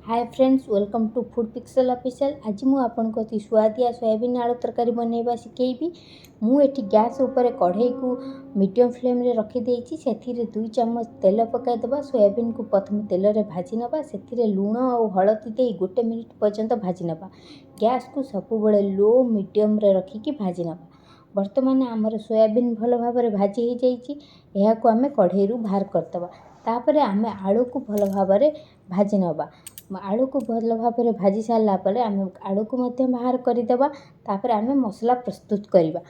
Hi friends, welcome to food pixel official. आज मु आपनको सुआदिया soybean आलू तरकारी बनैबा शिखेबी। मुझे गैस उपर कढ़ई को मीडियम फ्लेम रे रखी देछि। सेथिरे 2 चम्मच तेल पकाई देबा। सोयाबीन को प्रथम तेल रे भाजी नबा। सेथिरे लूण और हळदी दे 1 मिनिट पर्यंत भाजी नबा। गैस को सब बेले लो मीडियम रे रखिकी भाजी नबा। वर्तमान आमर सोयाबीन भल भाव भाजी हो जाइए। यह को आमे कढ़ई रु बाहर करदबा। तापर आमे आलू को भल भाव भाजी नबा। आलू को भल भाव भाजी सारा पर आम आलू को बाहर करदेबा। तापर आमे मसला प्रस्तुत करवा।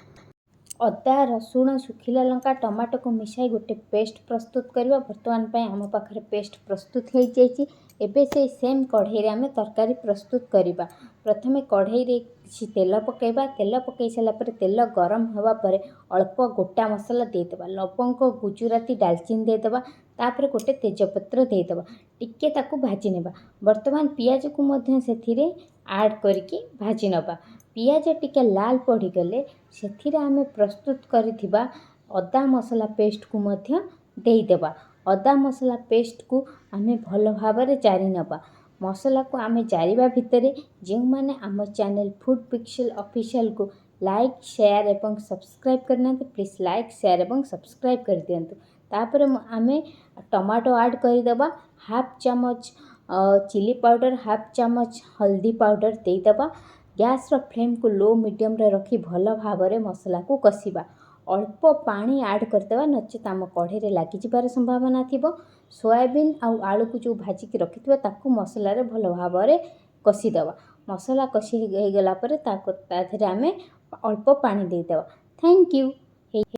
अदा रसुण सुखिला लंका टमाटो को मिसाई गोटे पेस्ट प्रस्तुत करवा। बर्तमान आम पाखे पेस्ट प्रस्तुत हो जाइए। एबे से सेम कढ़ई रे आमे तरकारी प्रस्तुत करवा। प्रथमे कढ़ई रे किसी तेल पकेबा। तेल पकई सारा पर तेल गरम होगा पर अल्प गोटा मसला देदेबा। लवंग गुजराती डालचीनी देदेबा। तापर गोटे तेजपत्र देदेबा। टिके ताकू भाजी नेबा। वर्तमान पियाज को मध्य सेथिरे ऐड करके भाजी नबा। पियाज टिके लाल पड़गले सेथिरे आमे प्रस्तुत करिथिबा अदा मसला पेस्ट को मध्य देदेबा। अदा मसला पेस्ट को आमे भल भाव जारी नबा। मसला को आमे जारिबा भितरे जो माने आम चैनल फूड पिक्सल ऑफिशियल को लाइक शेयर एवं सब्सक्राइब करना प्लीज लाइक शेयर एवं सब्सक्राइब कर दियंतु। तापर आमे टमाटो ऐड करदेबा। हाफ चम्मच चिली पाउडर, हाफ चम्मच हल्दी पाउडर देदेबा। गैस रो फ्लेम को लो मीडियम रे रखी भल भाव मसला को कषिबा। अल्प पानी ऐड करदेबा, नचेत आम कढ़ई रे लागि जिबार संभावना थिबो। सोयाबीन आउ आलू को जो भाजिकी रखिथिबा ताकू मसला रे भल भाव कषिदेबा। मसला कषि हो गला पर ता देहरे आमे अल्प पानी देदेबा। Thank you.